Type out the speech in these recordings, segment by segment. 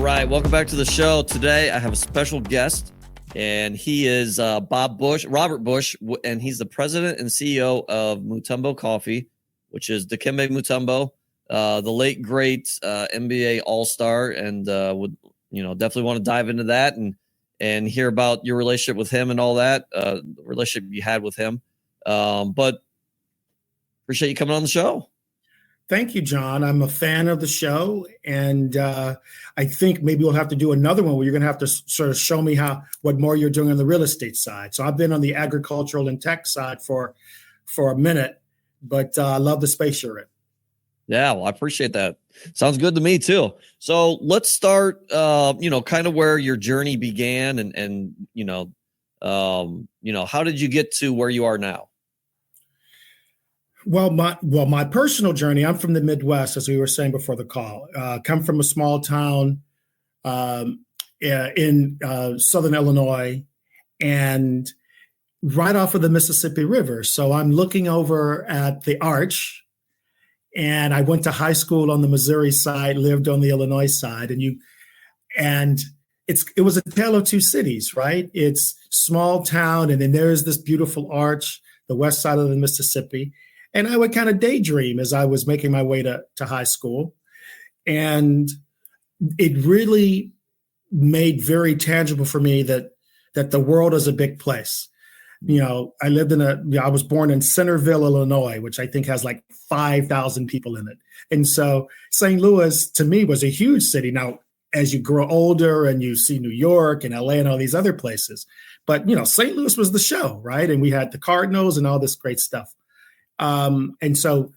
right, welcome back to the show. Today I have a special guest, and he is Robert Bush, and he's the president and CEO of Mutombo Coffee, which is Dikembe Mutombo, the late great NBA All-Star, and would definitely want to dive into that and hear about your relationship with him and all that, relationship you had with him. But appreciate you coming on the show. Thank you, John. I'm a fan of the show, and I think maybe we'll have to do another one where you're going to have to sort of show me what more you're doing on the real estate side. So I've been on the agricultural and tech side for a minute, but I love the space you're in. Yeah, well, I appreciate that. Sounds good to me too. So let's start, kind of where your journey began, and how did you get to where you are now? Well, my personal journey, I'm from the Midwest, as we were saying before the call. Come from a small town in southern Illinois, and right off of the Mississippi River. So I'm looking over at the Arch, and I went to high school on the Missouri side, lived on the Illinois side, and it was a tale of two cities, right? It's small town, and then there's this beautiful Arch, the west side of the Mississippi. And I would kind of daydream as I was making my way to high school. And it really made very tangible for me that the world is a big place. I was born in Centerville, Illinois, which I think has like 5,000 people in it. And so St. Louis to me was a huge city. Now, as you grow older and you see New York and LA and all these other places, but St. Louis was the show, right? And we had the Cardinals and all this great stuff. And so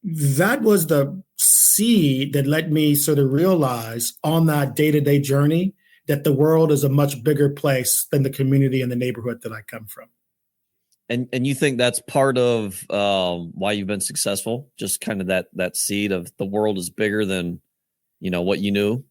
that was the seed that let me sort of realize on that day-to-day journey that the world is a much bigger place than the community and the neighborhood that I come from. And you think that's part of why you've been successful? Just kind of that seed of the world is bigger than, what you knew?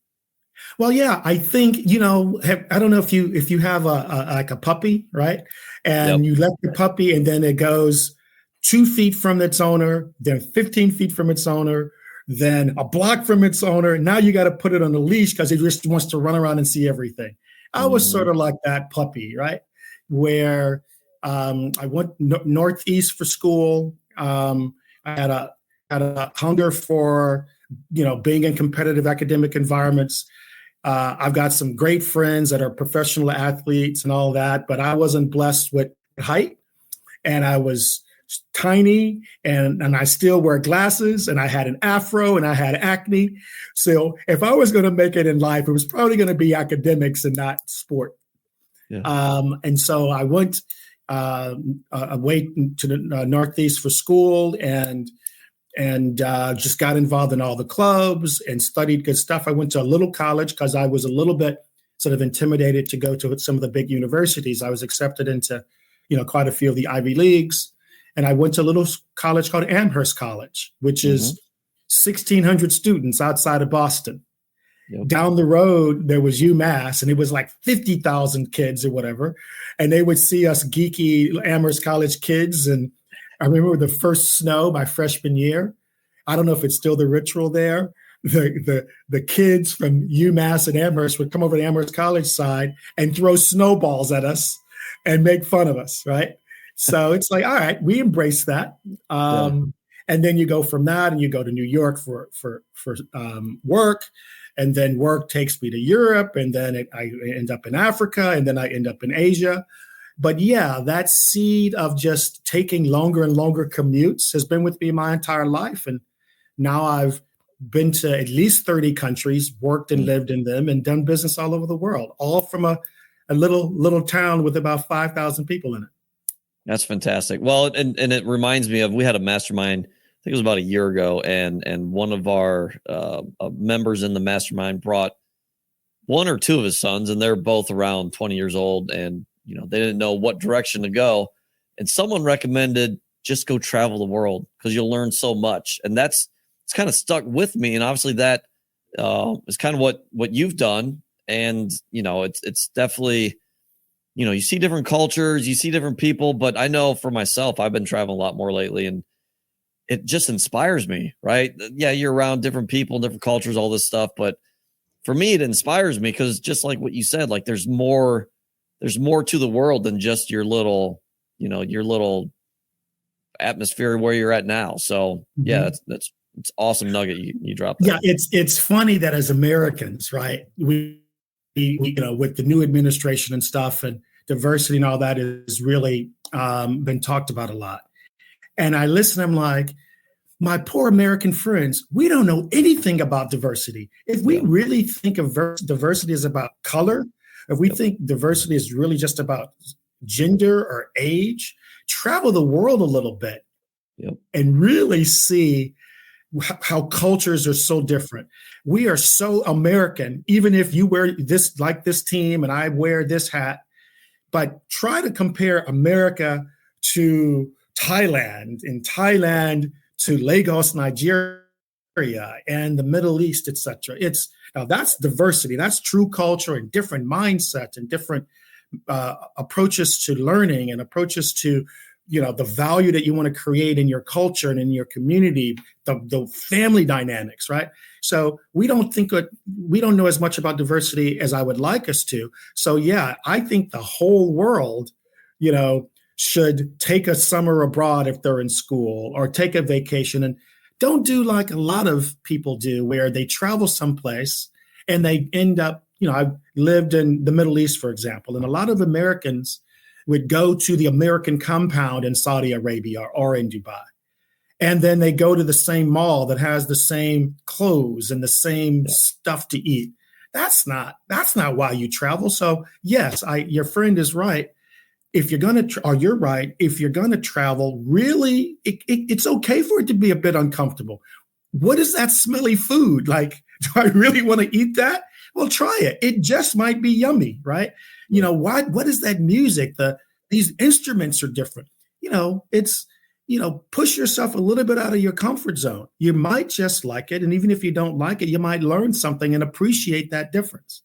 Well, yeah, I think, I don't know if you have a puppy, right? And You let the puppy and then it goes 2 feet from its owner, then 15 feet from its owner, then a block from its owner. Now you got to put it on a leash because it just wants to run around and see everything. I was sort of like that puppy, right? Where I went northeast for school. I had a hunger for, being in competitive academic environments. I've got some great friends that are professional athletes and all that, but I wasn't blessed with height, and I was tiny, and I still wear glasses, and I had an afro, and I had acne. So if I was going to make it in life, it was probably going to be academics and not sport. Yeah. And so I went away to the Northeast for school, and just got involved in all the clubs and studied good stuff. I went to a little college because I was a little bit sort of intimidated to go to some of the big universities. I was accepted into, quite a few of the Ivy Leagues. And I went to a little college called Amherst College, which is 1,600 students outside of Boston. Yep. Down the road, there was UMass, and it was like 50,000 kids or whatever. And they would see us geeky Amherst College kids. And I remember the first snow my freshman year. I don't know if it's still the ritual there. The kids from UMass and Amherst would come over to Amherst College side and throw snowballs at us and make fun of us, right? So it's like, all right, we embrace that. And then you go from that and you go to New York for work. And then work takes me to Europe. And then I end up in Africa. And then I end up in Asia. But yeah, that seed of just taking longer and longer commutes has been with me my entire life. And now I've been to at least 30 countries, worked and lived in them, and done business all over the world, all from a little town with about 5,000 people in it. That's fantastic. Well, and it reminds me of, we had a mastermind, I think it was about a year ago, and one of our members in the mastermind brought one or two of his sons, and they're both around 20 years old, and they didn't know what direction to go. And someone recommended just go travel the world because you'll learn so much. And it's kind of stuck with me. And obviously that is kind of what you've done. And, it's definitely, you see different cultures, you see different people, but I know for myself, I've been traveling a lot more lately, and it just inspires me, right? Yeah, you're around different people, different cultures, all this stuff, but for me, it inspires me because just like what you said, like there's more to the world than just your little atmosphere where you're at now. So yeah, that's awesome nugget you dropped there. Yeah, it's funny that as Americans, right, we with the new administration and stuff and diversity and all that is really been talked about a lot. And I listen, I'm like, my poor American friends, we don't know anything about diversity. If we really think of diversity as about color, if we think diversity is really just about gender or age, travel the world a little bit and really see how cultures are so different. We are so American, even if you wear this like this team and I wear this hat, but try to compare America to Thailand to Lagos, Nigeria, and the Middle East, etc. Now that's diversity. That's true culture and different mindsets and different approaches to learning and approaches to the value that you want to create in your culture and in your community, the family dynamics, right? So we don't know as much about diversity as I would like us to. So yeah, I think the whole world, should take a summer abroad if they're in school or take a vacation and don't do like a lot of people do where they travel someplace and they end up, I've lived in the Middle East, for example, and a lot of Americans would go to the American compound in Saudi Arabia or in Dubai. And then they go to the same mall that has the same clothes and the same stuff to eat. That's not why you travel. So yes, your friend is right. If you're going to, or you're right, if you're going to travel, really, it's okay for it to be a bit uncomfortable. What is that smelly food? Like, do I really want to eat that? Well, try it. It just might be yummy, right? What is that music? These instruments are different. It's, push yourself a little bit out of your comfort zone. You might just like it. And even if you don't like it, you might learn something and appreciate that difference.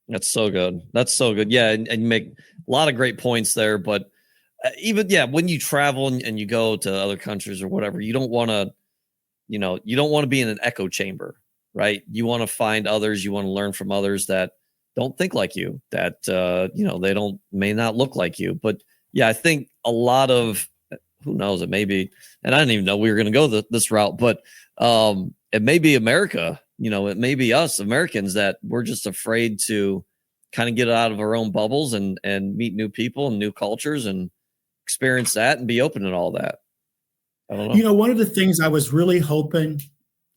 That's so good. Yeah. And you make a lot of great points there, but even, when you travel and you go to other countries or whatever, you don't want to be in an echo chamber, right? You want to find others, you want to learn from others that don't think like you, that, they may not look like you. But yeah, I think a lot of, who knows, it may be, and I didn't even know we were going to go this route, but it may be America, it may be us Americans that we're just afraid to kind of get out of our own bubbles and meet new people and new cultures and experience that and be open to all that. I don't know. One of the things I was really hoping,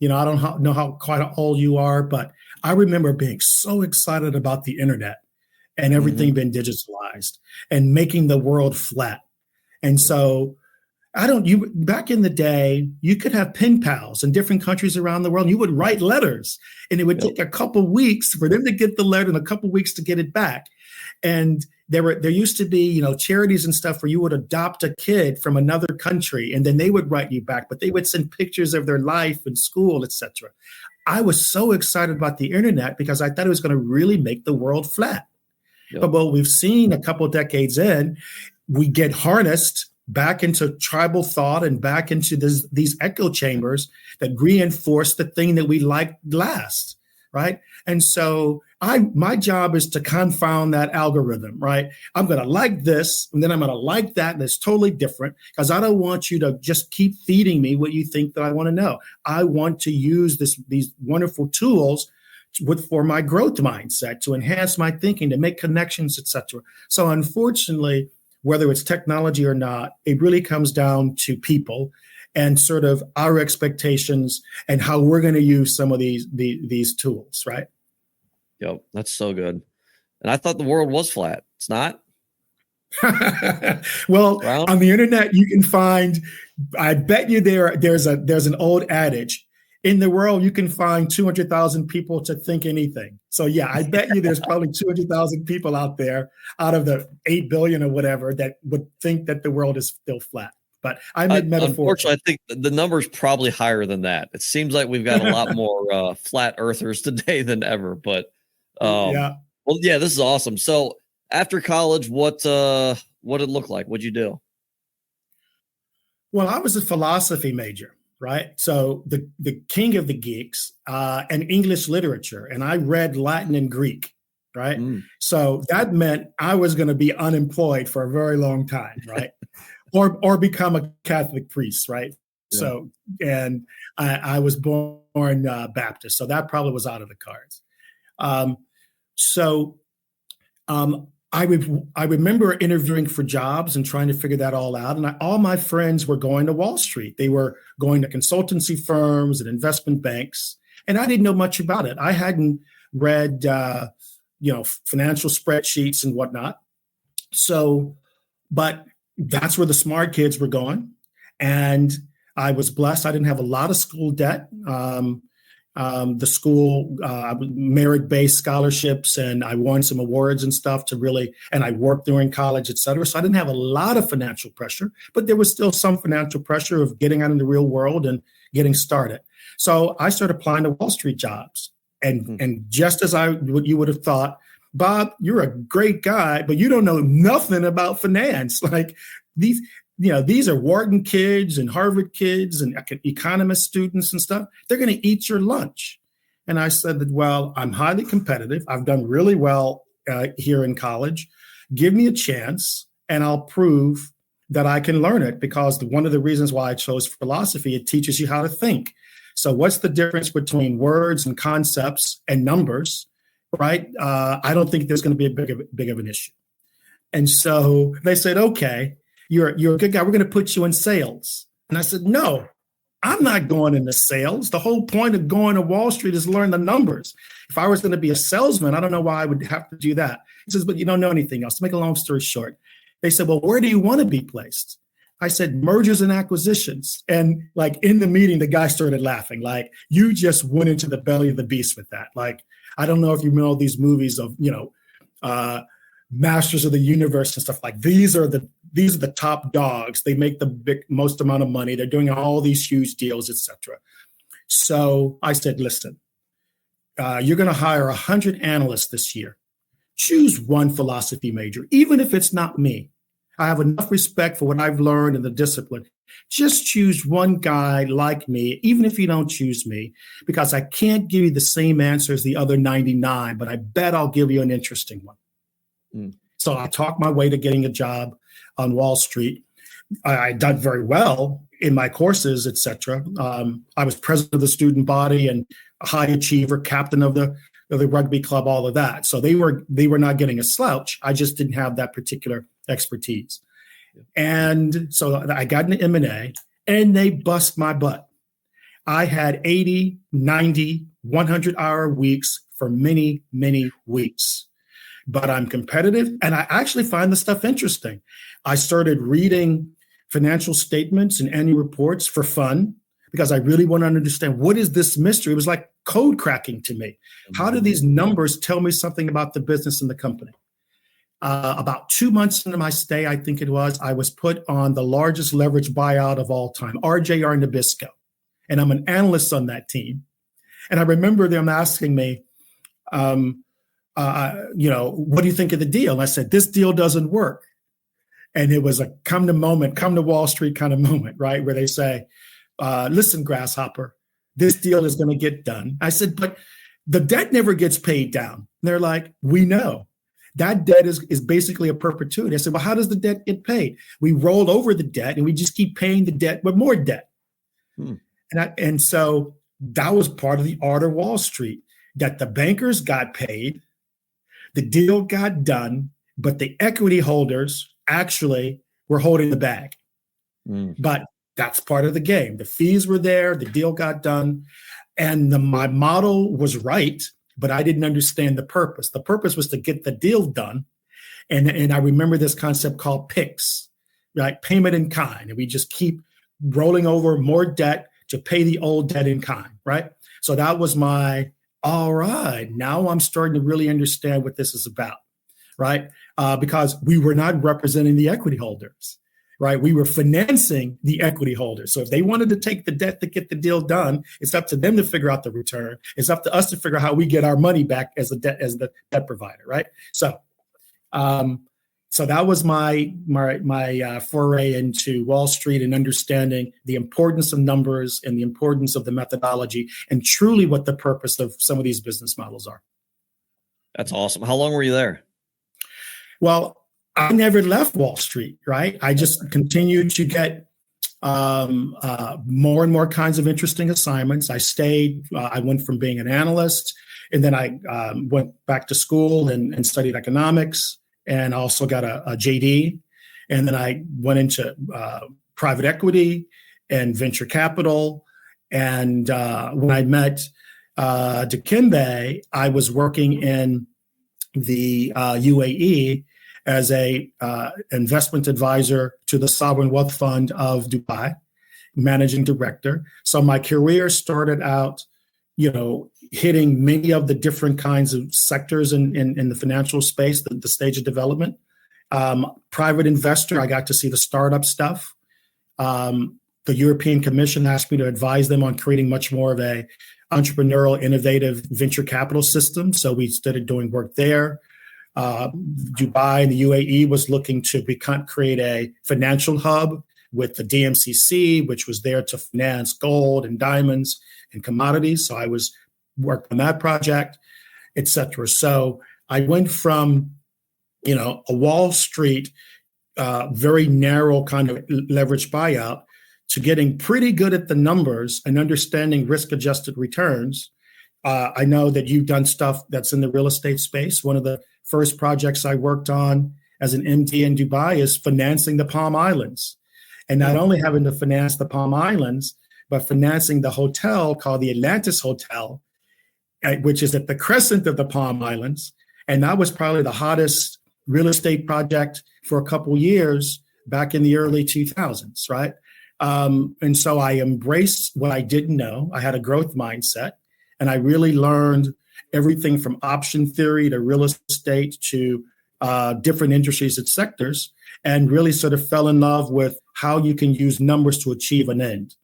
I don't know how quite old you are, but I remember being so excited about the internet and everything being digitalized and making the world flat. And so back in the day, you could have pen pals in different countries around the world. And you would write letters and it would take a couple weeks for them to get the letter and a couple weeks to get it back. And there used to be, charities and stuff where you would adopt a kid from another country and then they would write you back, but they would send pictures of their life and school, etc. I was so excited about the internet because I thought it was going to really make the world flat. But what we've seen a couple of decades in, we get harnessed back into tribal thought and back into these echo chambers that reinforce the thing that we like last, right? And so my job is to confound that algorithm, right? I'm going to like this, and then I'm going to like that, and it's totally different because I don't want you to just keep feeding me what you think that I want to know. I want to use these wonderful tools for my growth mindset, to enhance my thinking, to make connections, etc. So unfortunately, whether it's technology or not, it really comes down to people and sort of our expectations and how we're going to use some of these tools, right? Yep, that's so good. And I thought the world was flat. It's not. Well, on the internet, you can find, I bet you there's an old adage. In the world, you can find 200,000 people to think anything. So yeah, I bet you there's probably 200,000 people out there out of the 8 billion or whatever that would think that the world is still flat. But I meant metaphor. Unfortunately, I think the number's probably higher than that. It seems like we've got a lot more flat earthers today than ever. But well, yeah, this is awesome. So after college, what did it look like? What'd you do? Well, I was a philosophy major. right? So the king of the geeks, and English literature, and I read Latin and Greek, right? So that meant I was going to be unemployed for a very long time, right? or become a Catholic priest, right? Yeah. So, and I was born Baptist, so that probably was out of the cards. I remember interviewing for jobs and trying to figure that all out. And all my friends were going to Wall Street. They were going to consultancy firms and investment banks. And I didn't know much about it. I hadn't read, financial spreadsheets and whatnot. So, but that's where the smart kids were going. And I was blessed. I didn't have a lot of school debt. The school merit-based scholarships, and I won some awards and stuff and I worked during college, et cetera. So I didn't have a lot of financial pressure, but there was still some financial pressure of getting out in the real world and getting started. So I started applying to Wall Street jobs. And just as you would have thought, Bob, you're a great guy, but you don't know nothing about finance. Like these are Wharton kids and Harvard kids and economist students and stuff. They're going to eat your lunch. And I said that, well, I'm highly competitive. I've done really well here in college. Give me a chance and I'll prove that I can learn it, because one of the reasons why I chose philosophy, it teaches you how to think. So what's the difference between words and concepts and numbers, right? I don't think there's going to be a big of an issue. And so they said, okay, you're a good guy. We're going to put you in sales. And I said, no, I'm not going into sales. The whole point of going to Wall Street is learn the numbers. If I was going to be a salesman, I don't know why I would have to do that. He says, but you don't know anything else. To make a long story short, they said, well, where do you want to be placed? I said, mergers and acquisitions. And like in the meeting, the guy started laughing. Like, you just went into the belly of the beast with that. Like, I don't know if you know these movies of, Masters of the Universe and stuff. Like, these are the top dogs. They make the most amount of money. They're doing all these huge deals, etc. So I said, listen, you're going to hire 100 analysts this year. Choose one philosophy major, even if it's not me. I have enough respect for what I've learned in the discipline. Just choose one guy like me, even if you don't choose me, because I can't give you the same answer as the other 99, but I bet I'll give you an interesting one. So I talked my way to getting a job on Wall Street. I did very well in my courses, et cetera. I was president of the student body and a high achiever, captain of the rugby club, all of that. So they were not getting a slouch. I just didn't have that particular expertise. And so I got into M&A and they bust my butt. I had 80, 90, 100-hour weeks for many, many weeks. But I'm competitive and I actually find the stuff interesting. I started reading financial statements and annual reports for fun because I really want to understand, what is this mystery? It was like code cracking to me. How do these numbers tell me something about the business and the company? About 2 months into my stay, I think it was, I was put on the largest leverage buyout of all time, RJR Nabisco. And I'm an analyst on that team. And I remember them asking me, what do you think of the deal? And I said, this deal doesn't work. And it was a come to Wall Street kind of moment, right? Where they say, listen, Grasshopper, this deal is going to get done. I said, but the debt never gets paid down. And they're like, we know. That debt is basically a perpetuity. I said, well, how does the debt get paid? We roll over the debt and we just keep paying the debt with more debt. And so that was part of the art of Wall Street, that the bankers got paid, the deal got done, but the equity holders actually were holding the bag. But that's part of the game. The fees were there, the deal got done, and my model was right, but I didn't understand the purpose. The purpose was to get the deal done. And I remember this concept called PICS, right? Payment in kind. And we just keep rolling over more debt to pay the old debt in kind, right? So that was all right, now I'm starting to really understand what this is about, right? Because we were not representing the equity holders, right? We were financing the equity holders. So if they wanted to take the debt to get the deal done, it's up to them to figure out the return. It's up to us to figure out how we get our money back as the debt provider, right? So So that was my foray into Wall Street and understanding the importance of numbers and the importance of the methodology and truly what the purpose of some of these business models are. That's awesome. How long were you there? Well, I never left Wall Street, right? I just continued to get more and more kinds of interesting assignments. I stayed. I went from being an analyst, and then I went back to school and studied economics, and also got a JD. And then I went into private equity and venture capital. And when I met Dikembe, I was working in the UAE as a investment advisor to the Sovereign Wealth Fund of Dubai, managing director. So my career started out, hitting many of the different kinds of sectors in the financial space, the stage of development. Private investor, I got to see the startup stuff. The European Commission asked me to advise them on creating much more of a entrepreneurial, innovative venture capital system. So we started doing work there. Dubai and the UAE was looking to create a financial hub with the DMCC, which was there to finance gold and diamonds and commodities. So I worked on that project, et cetera. So I went from, a Wall Street, very narrow kind of leverage buyout to getting pretty good at the numbers and understanding risk-adjusted returns. I know that you've done stuff that's in the real estate space. One of the first projects I worked on as an MD in Dubai is financing the Palm Islands. And not only having to finance the Palm Islands, but financing the hotel called the Atlantis Hotel, which is at the crescent of the Palm Islands. And that was probably the hottest real estate project for a couple years back in the early 2000s, right? And so I embraced what I didn't know. I had a growth mindset, and I really learned everything from option theory to real estate to different industries and sectors, and really sort of fell in love with how you can use numbers to achieve an end.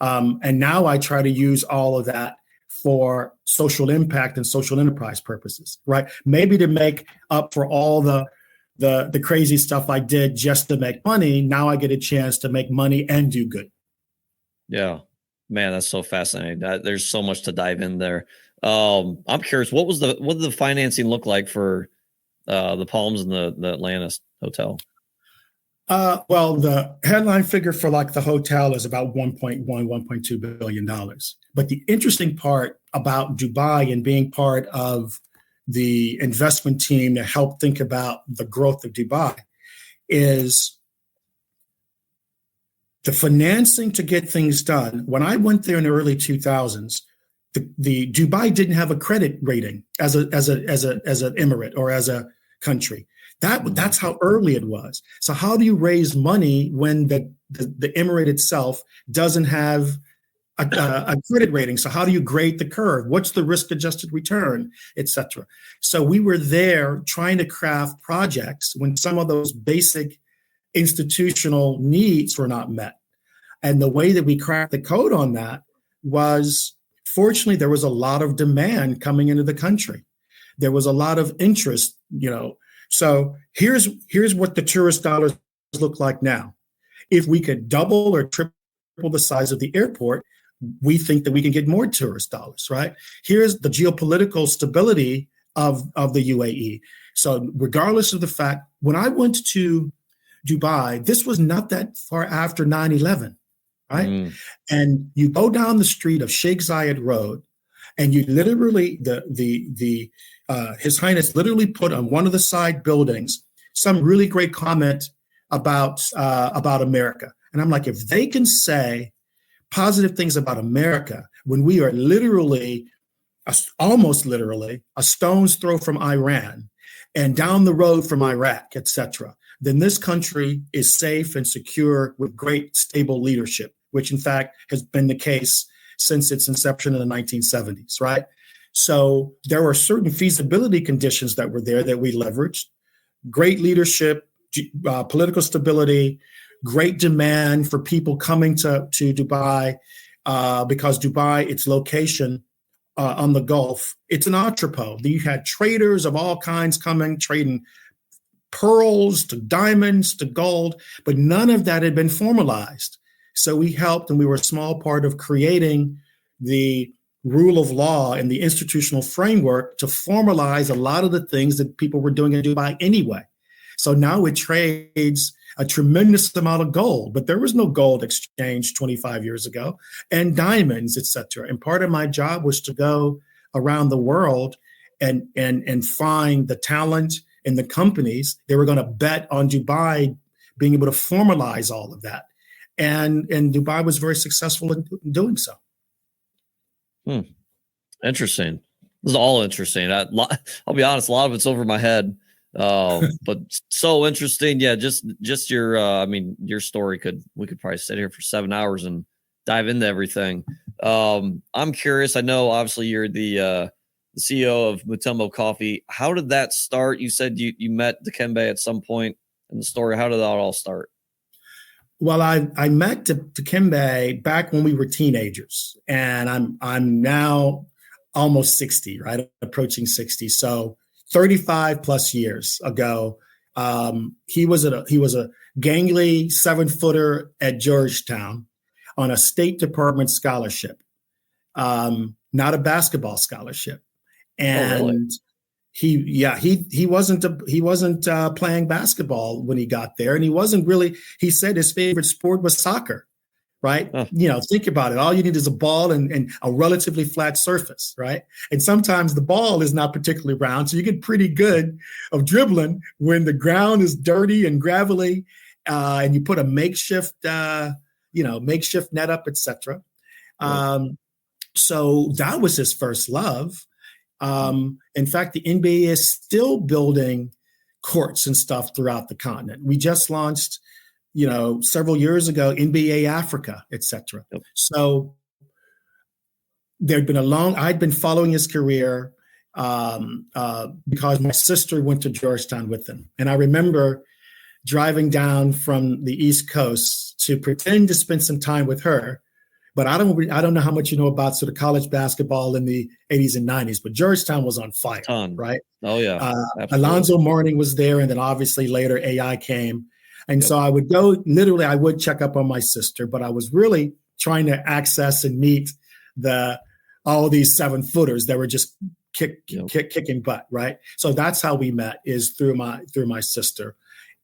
And now I try to use all of that for social impact and social enterprise purposes, right? Maybe to make up for all the crazy stuff I did just to make money. Now I get a chance to make money and do good. Yeah, man, that's so fascinating. There's so much to dive in there. I'm curious, what did the financing look like for the Palms and the Atlantis Hotel? Well, the headline figure for like the hotel is about $1.2 billion. But the interesting part about Dubai and being part of the investment team to help think about the growth of Dubai is the financing to get things done. When I went there in the early 2000s, the Dubai didn't have a credit rating as an emirate or as a country. That's how early it was. So how do you raise money when the emirate itself doesn't have a credit rating? So how do you grade the curve? What's the risk-adjusted return, et cetera? So we were there trying to craft projects when some of those basic institutional needs were not met. And the way that we cracked the code on that was, fortunately, there was a lot of demand coming into the country. There was a lot of interest, So here's what the tourist dollars look like now. If we could double or triple the size of the airport, we think that we can get more tourist dollars, right? Here's the geopolitical stability of the UAE. So regardless of the fact, when I went to Dubai, this was not that far after 9/11, right? And you go down the street of Sheikh Zayed Road, and you literally, His Highness literally put on one of the side buildings some really great comment about America. And I'm like, if they can say positive things about America when we are literally, almost literally, a stone's throw from Iran and down the road from Iraq, et cetera, then this country is safe and secure with great stable leadership, which in fact has been the case since its inception in the 1970s, right? So there were certain feasibility conditions that were there that we leveraged. Great leadership, political stability, great demand for people coming to Dubai because Dubai, its location on the Gulf, it's an entrepot. You had traders of all kinds coming, trading pearls to diamonds to gold, but none of that had been formalized. So we helped, and we were a small part of creating the rule of law and the institutional framework to formalize a lot of the things that people were doing in Dubai anyway. So now it trades a tremendous amount of gold, but there was no gold exchange 25 years ago, and diamonds, et cetera. And part of my job was to go around the world and find the talent and the companies that were going to bet on Dubai being able to formalize all of that. And Dubai was very successful in doing so. Interesting. This is all interesting. I'll be honest, a lot of it's over my head, but so interesting. Yeah, just your, your story we could probably sit here for 7 hours and dive into everything. I'm curious. I know, obviously, you're the CEO of Mutombo Coffee. How did that start? You said you met Dikembe at some point in the story. How did that all start? Well, I met Dikembe back when we were teenagers, and I'm now almost 60, right? Approaching 60. So 35 plus years ago, he was a gangly 7-footer at Georgetown on a State Department scholarship, not a basketball scholarship. And oh, really? he wasn't playing basketball when he got there, and he wasn't really. He said his favorite sport was soccer, right? Think about it. All you need is a ball and a relatively flat surface, right? And sometimes the ball is not particularly round, so you get pretty good of dribbling when the ground is dirty and gravelly, and you put a makeshift net up, etc. So that was his first love. In fact, the NBA is still building courts and stuff throughout the continent. We just launched, several years ago, NBA Africa, et cetera. Yep. So I'd been following his career because my sister went to Georgetown with him. And I remember driving down from the East Coast to pretend to spend some time with her. But I don't know how much you know about sort of college basketball in the 80s and 90s, but Georgetown was on fire, right? Oh, yeah. Alonzo Mourning was there, and then obviously later AI came. And so I would go, literally, I would check up on my sister, but I was really trying to access and meet all these 7-footers that were just kicking butt, right? So that's how we met, is through my sister.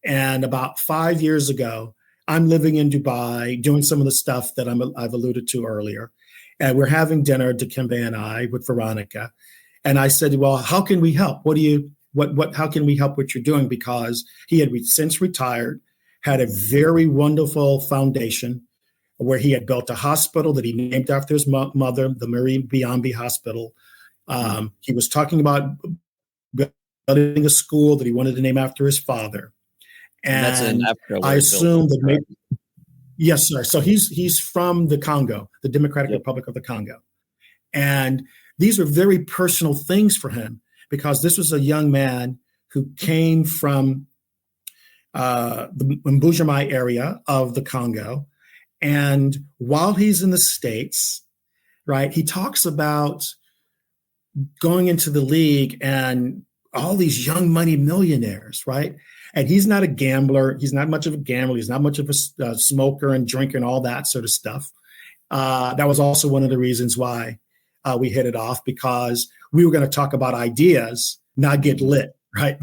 And about 5 years ago, I'm living in Dubai, doing some of the stuff that I've alluded to earlier. And we're having dinner, Dikembe and I, with Veronica. And I said, well, how can we help? How can we help what you're doing? Because he had since retired, had a very wonderful foundation where he had built a hospital that he named after his mother, the Marie Biambi Hospital. He was talking about building a school that he wanted to name after his father. And that's in Africa. I assume that maybe, yes, sir. So he's from the Congo, the Democratic Republic of the Congo. And these are very personal things for him, because this was a young man who came from the Mbujimai area of the Congo. And while he's in the States, right, he talks about going into the league and all these young money millionaires, right? And he's not a gambler. He's not much of a gambler. He's not much of a smoker and drinker and all that sort of stuff. That was also one of the reasons why we hit it off, because we were going to talk about ideas, not get lit, right?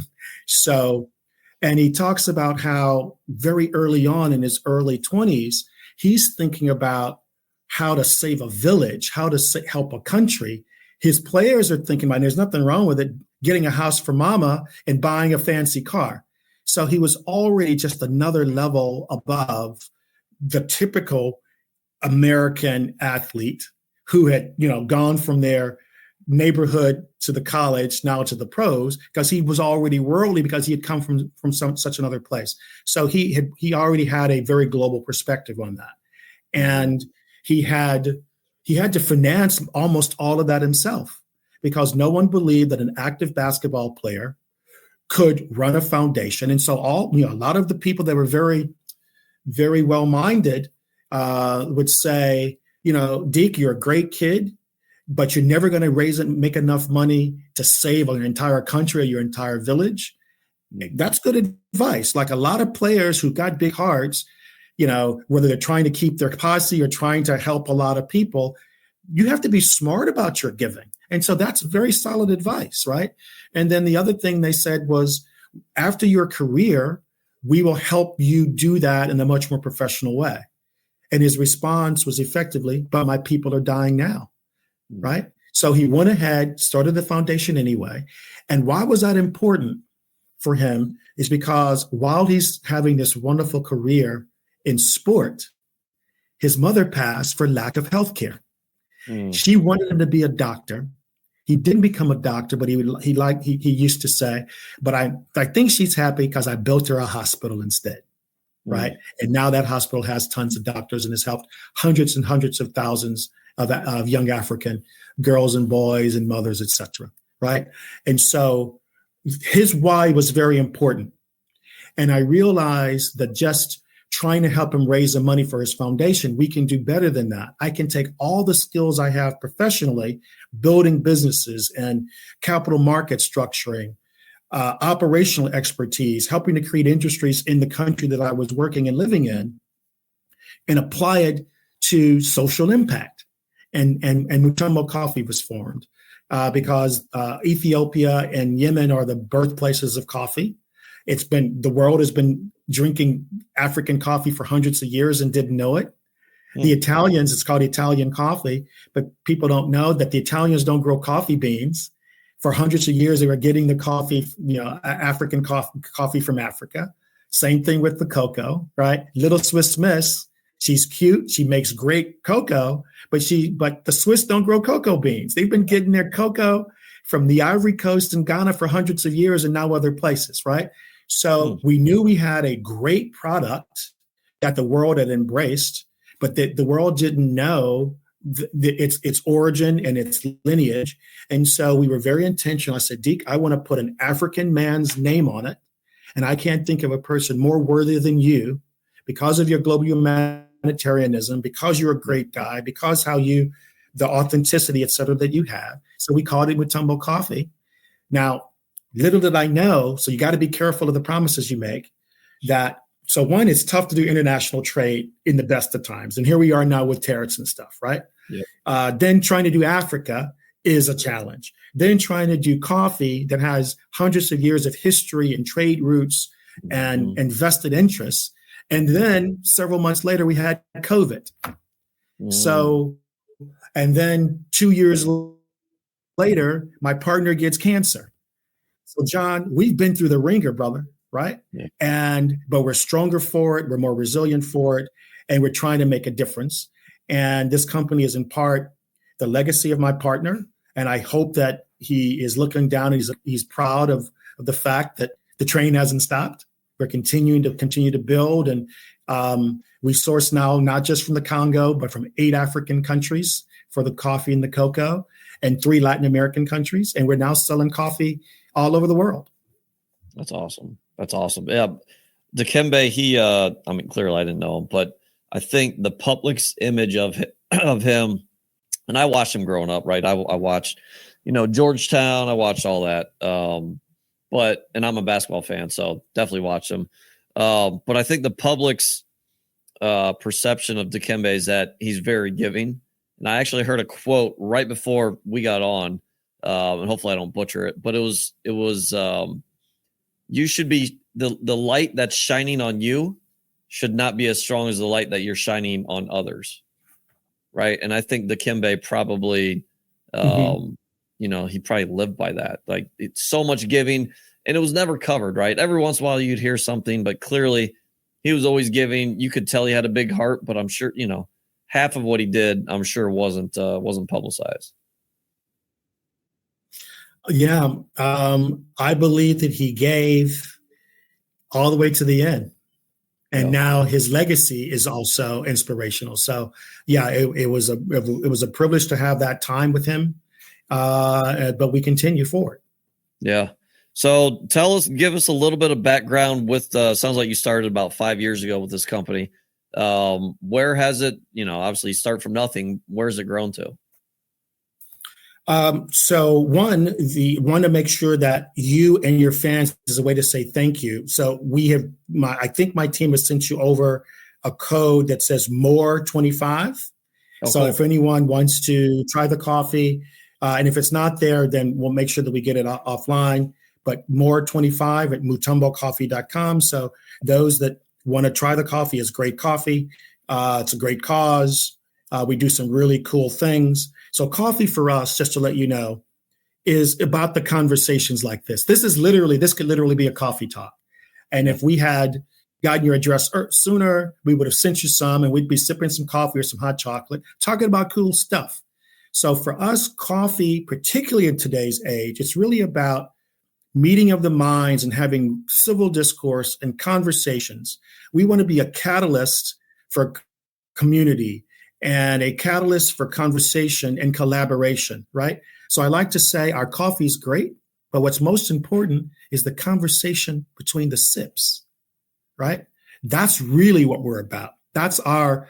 So, and he talks about how very early on in his early 20s, he's thinking about how to save a village, how to help a country. His players are thinking about, and there's nothing wrong with it, getting a house for mama and buying a fancy car. So he was already just another level above the typical American athlete who had, gone from their neighborhood to the college, now to the pros, because he was already worldly, because he had come from such another place. So he already had a very global perspective on that. And he had to finance almost all of that himself, because no one believed that an active basketball player could run a foundation. And so a lot of the people that were very, very well-minded would say, Deke, you're a great kid, but you're never going to make enough money to save an entire country or your entire village. That's good advice. Like a lot of players who got big hearts, whether they're trying to keep their posse or trying to help a lot of people, you have to be smart about your giving. And so that's very solid advice, right? And then the other thing they said was, after your career, we will help you do that in a much more professional way. And his response was effectively, but my people are dying now, right? So he went ahead, started the foundation anyway. And why was that important for him is because while he's having this wonderful career in sport, his mother passed for lack of health care. She wanted him to be a doctor. He didn't become a doctor, but he used to say, but I think she's happy because I built her a hospital instead, right? And now that hospital has tons of doctors and has helped hundreds and hundreds of thousands of young African girls and boys and mothers, et cetera, right? And so his why was very important. And I realized that just trying to help him raise the money for his foundation, we can do better than that. I can take all the skills I have professionally, building businesses and capital market structuring, operational expertise, helping to create industries in the country that I was working and living in, and apply it to social impact. And Mutombo Coffee was formed because Ethiopia and Yemen are the birthplaces of coffee. The world has been drinking African coffee for hundreds of years and didn't know it. The Italians, it's called Italian coffee, but people don't know that the Italians don't grow coffee beans. For hundreds of years, they were getting the coffee, African coffee from Africa. Same thing with the cocoa, right? Little Swiss Miss, she's cute. She makes great cocoa, but the Swiss don't grow cocoa beans. They've been getting their cocoa from the Ivory Coast and Ghana for hundreds of years and now other places, right? So we knew we had a great product that the world had embraced, but the world didn't know its origin and its lineage. And so we were very intentional. I said, Deke, I want to put an African man's name on it. And I can't think of a person more worthy than you because of your global humanitarianism, because you're a great guy, because the authenticity, et cetera, that you have. So we called it Mutombo Coffee. Now, little did I know, so you got to be careful of the promises you make, so one, it's tough to do international trade in the best of times. And here we are now with tariffs and stuff, right? Yeah. Then trying to do Africa is a challenge. Then trying to do coffee that has hundreds of years of history and trade routes and vested interests. And then several months later, we had COVID. So, and then 2 years later, my partner gets cancer. So, John, we've been through the ringer, brother, right? Yeah. But we're stronger for it. We're more resilient for it. And we're trying to make a difference. And this company is in part the legacy of my partner. And I hope that he is looking down and he's proud of the fact that the train hasn't stopped. We're continuing to build. And we source now, not just from the Congo, but from 8 African countries for the coffee and the cocoa, and 3 Latin American countries. And we're now selling coffee all over the world. That's awesome. Yeah. Dikembe, clearly I didn't know him, but I think the public's image of him, and I watched him growing up, right? I watched, Georgetown, I watched all that. And I'm a basketball fan, so definitely watched him. But I think the public's perception of Dikembe is that he's very giving. And I actually heard a quote right before we got on, and hopefully I don't butcher it, but it was you should be the light that's shining on you should not be as strong as the light that you're shining on others. Right. And I think Dikembe probably, he probably lived by that. Like, it's so much giving, and it was never covered. Right. Every once in a while you'd hear something, but clearly he was always giving. You could tell he had a big heart, but I'm sure, half of what he did, I'm sure wasn't publicized. Yeah. I believe that he gave all the way to the end. And now his legacy is also inspirational. So, yeah, it was a privilege to have that time with him, but we continue forward. Yeah. So give us a little bit of background with, sounds like you started about 5 years ago with this company. Where has it, obviously start from nothing, where's it grown to? So want to make sure that you and your fans is a way to say thank you. So I think my team has sent you over a code that says more 25. Oh, so cool. If anyone wants to try the coffee, and if it's not there, then we'll make sure that we get it offline, but more 25 at mutombocoffee.com. So those that want to try the coffee, is great coffee. It's a great cause. We do some really cool things. So coffee for us, just to let you know, is about the conversations like this. This could literally be a coffee talk. And if we had gotten your address sooner, we would have sent you some, and we'd be sipping some coffee or some hot chocolate, talking about cool stuff. So for us, coffee, particularly in today's age, it's really about meeting of the minds and having civil discourse and conversations. We want to be a catalyst for community and a catalyst for conversation and collaboration, right? So I like to say our coffee is great, but what's most important is the conversation between the sips, right? That's really what we're about. That's our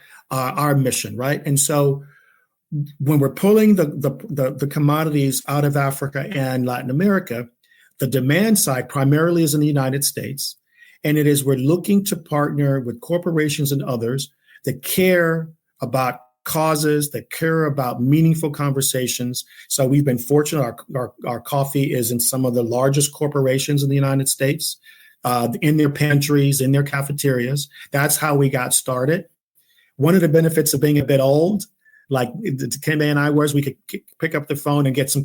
mission, right? And so when we're pulling the commodities out of Africa and Latin America, the demand side primarily is in the United States, and it is we're looking to partner with corporations and others that care about causes, that care about meaningful conversations. So we've been fortunate. Our coffee is in some of the largest corporations in the United States, in their pantries, in their cafeterias. That's how we got started. One of the benefits of being a bit old, like Kembe and I was, we could pick up the phone and get some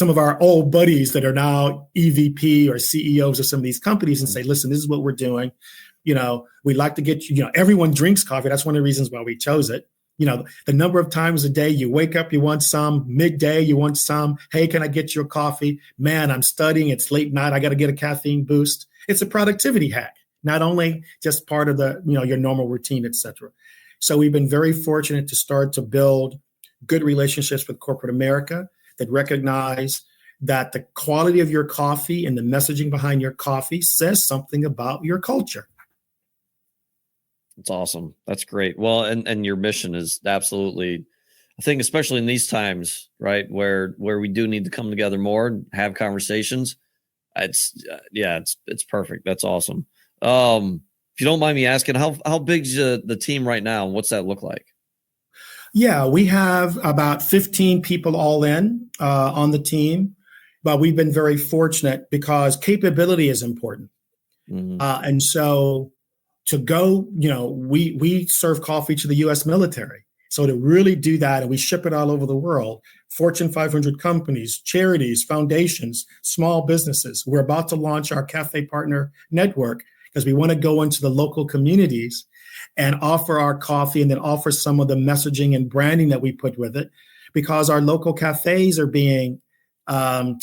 of our old buddies that are now EVP or CEOs of some of these companies and say, listen, this is what we're doing. We'd like to get you, everyone drinks coffee. That's one of the reasons why we chose it. The number of times a day you wake up, you want some, midday, you want some. Hey, can I get your coffee? Man, I'm studying. It's late night. I got to get a caffeine boost. It's a productivity hack, not only just part of your normal routine, et cetera. So we've been very fortunate to start to build good relationships with corporate America that recognize that the quality of your coffee and the messaging behind your coffee says something about your culture. That's awesome. That's great. Well, and your mission is absolutely, I think, especially in these times, right, where we do need to come together more and have conversations. It's perfect. That's awesome. If you don't mind me asking, how big's the team right now, and what's that look like? Yeah, we have about 15 people all in on the team, but we've been very fortunate because capability is important. Mm-hmm. And so to go, we serve coffee to the U.S. military. So to really do that, and we ship it all over the world, Fortune 500 companies, charities, foundations, small businesses. We're about to launch our Cafe Partner Network because we want to go into the local communities and offer our coffee and then offer some of the messaging and branding that we put with it, because our local cafes are being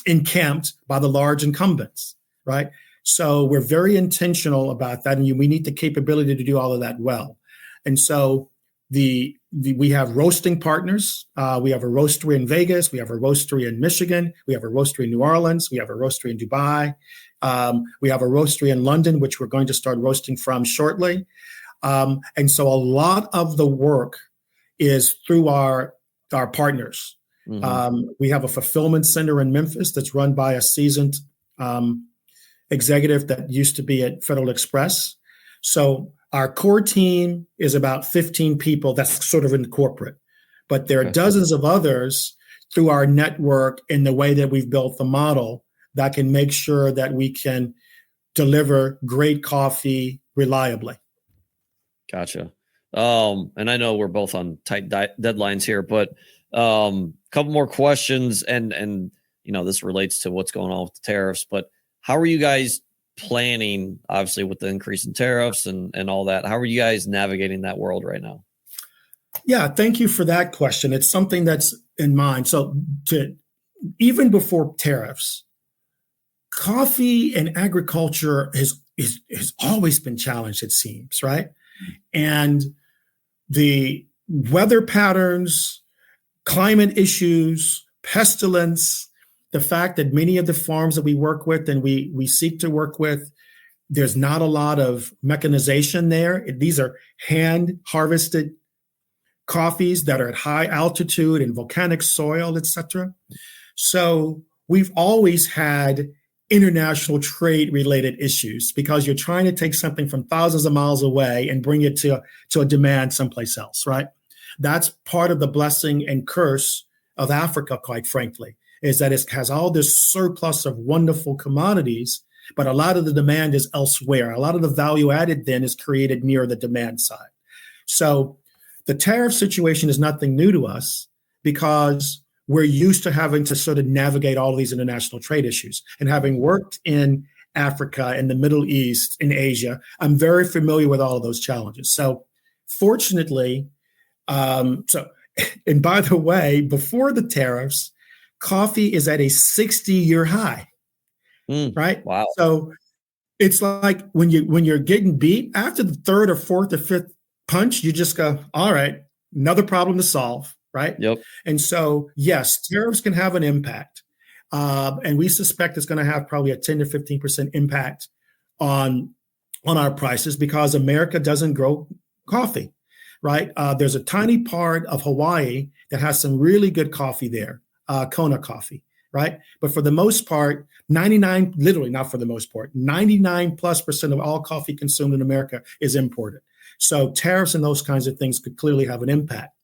encamped by the large incumbents, right? So we're very intentional about that, and we need the capability to do all of that well. And so we have roasting partners. We have a roastery in Vegas. We have a roastery in Michigan. We have a roastery in New Orleans. We have a roastery in Dubai. We have a roastery in London, which we're going to start roasting from shortly. And so a lot of the work is through our partners. Mm-hmm. We have a fulfillment center in Memphis that's run by a seasoned executive that used to be at Federal Express. So our core team is about 15 people. That's sort of in corporate, but there are dozens of others through our network in the way that we've built the model that can make sure that we can deliver great coffee reliably. Gotcha. And I know we're both on tight deadlines here, but a couple more questions, and this relates to what's going on with the tariffs, but how are you guys planning, obviously, with the increase in tariffs and all that? How are you guys navigating that world right now? Yeah, thank you for that question. It's something that's in mind. So even before tariffs, coffee and agriculture has always been challenged, it seems, right? And the weather patterns, climate issues, pestilence, the fact that many of the farms that we work with and we seek to work with, there's not a lot of mechanization there. These are hand harvested coffees that are at high altitude and volcanic soil, etc. So we've always had international trade related issues because you're trying to take something from thousands of miles away and bring it to a demand someplace else, right? That's part of the blessing and curse of Africa, quite frankly, is that it has all this surplus of wonderful commodities, but a lot of the demand is elsewhere. A lot of the value added then is created near the demand side. So the tariff situation is nothing new to us because we're used to having to sort of navigate all of these international trade issues. And having worked in Africa, in the Middle East, in Asia, I'm very familiar with all of those challenges. So fortunately, and by the way, before the tariffs, coffee is at a 60-year high, right? Wow. So it's like when you're getting beat, after the third or fourth or fifth punch, you just go, all right, another problem to solve. Right. Yep. And so, yes, tariffs can have an impact. And we suspect it's going to have probably a 10 to 15% impact on our prices because America doesn't grow coffee. Right. There's a tiny part of Hawaii that has some really good coffee there, Kona coffee. Right. But for the most part, 99+% of all coffee consumed in America is imported. So tariffs and those kinds of things could clearly have an impact.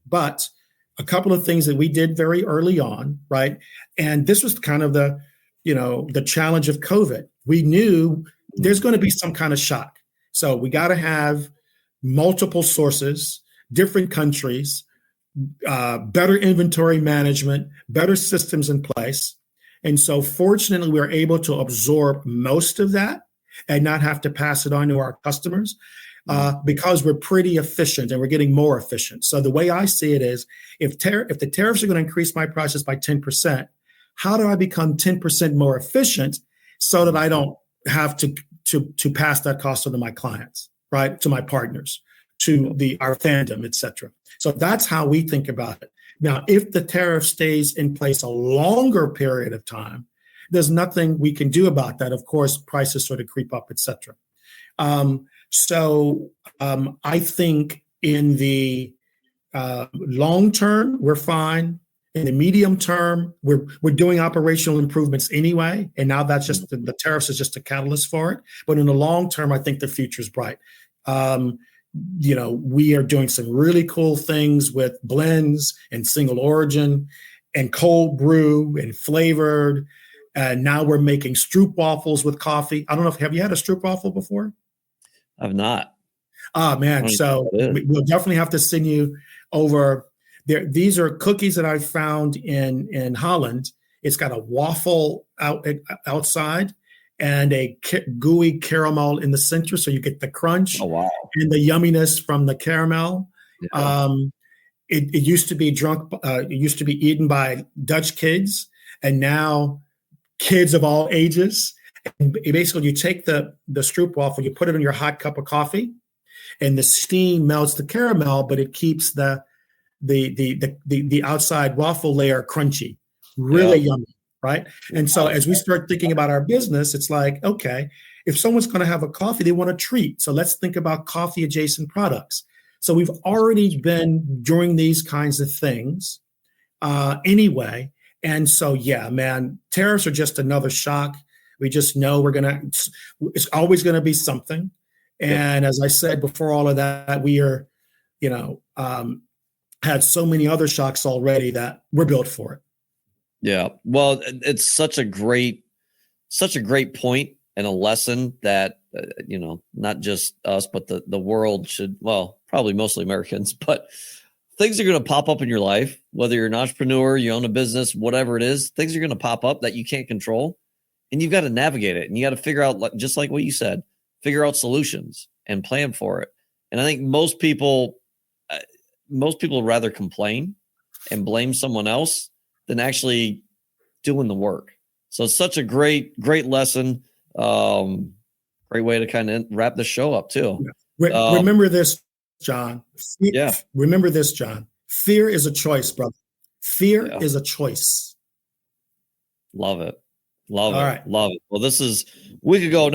But a couple of things that we did very early on, right? And this was kind of the challenge of COVID. We knew there's going to be some kind of shock. So we got to have multiple sources, different countries, better inventory management, better systems in place. And so fortunately, we were able to absorb most of that and not have to pass it on to our customers. Because we're pretty efficient and we're getting more efficient. So the way I see it is, if the tariffs are going to increase my prices by 10%, how do I become 10% more efficient so that I don't have to pass that cost on to my clients, right? To my partners, to our fandom, et cetera. So that's how we think about it. Now, if the tariff stays in place a longer period of time, there's nothing we can do about that. Of course, prices sort of creep up, et cetera. So I think in the long term, we're fine. In the medium term, we're doing operational improvements anyway, and now that's just the tariffs is just a catalyst for it. But in the long term, I think the future is bright. We are doing some really cool things with blends and single origin and cold brew and flavored. And now we're making stroop waffles with coffee. I don't know have you had a stroop waffle before? I've not. Oh, man. So we'll definitely have to send you over there. These are cookies that I found in Holland. It's got a waffle outside and a gooey caramel in the center. So you get the crunch and the yumminess from the caramel. Yeah. It used to be eaten by Dutch kids, and now kids of all ages. And basically, you take the stroop waffle, you put it in your hot cup of coffee, and the steam melts the caramel, but it keeps the outside waffle layer crunchy, really yummy, right? And so as we start thinking about our business, it's like, okay, if someone's going to have a coffee, they want a treat. So let's think about coffee adjacent products. So we've already been doing these kinds of things anyway. And so, yeah, man, tariffs are just another shock. We just know it's always going to be something. And as I said before all of that, we are, had so many other shocks already that we're built for it. Yeah. Well, it's such a great point and a lesson that, not just us, but the world should, well, probably mostly Americans, but things are going to pop up in your life, whether you're an entrepreneur, you own a business, whatever it is, things are going to pop up that you can't control. And you've got to navigate it, and you got to figure out, just like what you said, figure out solutions and plan for it. And I think most people rather complain and blame someone else than actually doing the work. So it's such a great lesson. Great way to kind of wrap the show up too. Remember this, John. Remember this, John. Fear is a choice, brother. Fear is a choice. Love it. Love it. All right. Love it. Well, we could go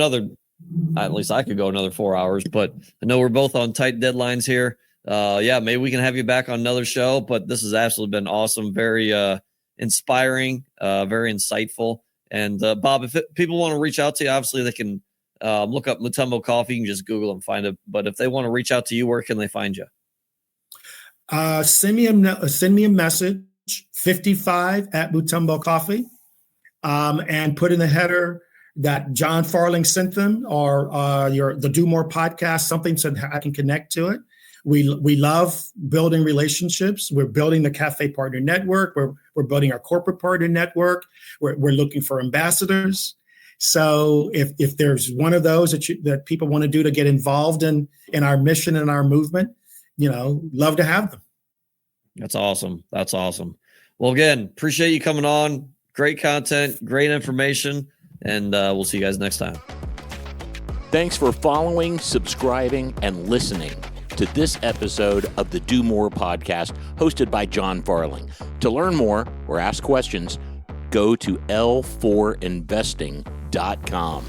at least I could go another 4 hours, but I know we're both on tight deadlines here. maybe we can have you back on another show, but this has absolutely been awesome. Very inspiring, very insightful. And Bob, if people want to reach out to you, obviously they can look up Mutombo Coffee. You can just Google and find it. But if they want to reach out to you, where can they find you? Send me a message, 55 at Mutombo Coffee, and put in the header that John Farling sent them, or the Do More podcast, something so that I can connect to it. We love building relationships. We're building the Cafe Partner Network. We're building our corporate partner network. We're looking for ambassadors. So if there's one of those that people want to do to get involved in our mission and our movement, love to have them. That's awesome. That's awesome. Well, again, appreciate you coming on. Great content, great information, and we'll see you guys next time. Thanks for following, subscribing, and listening to this episode of the Do More podcast hosted by John Farling. To learn more or ask questions, go to l4investing.com.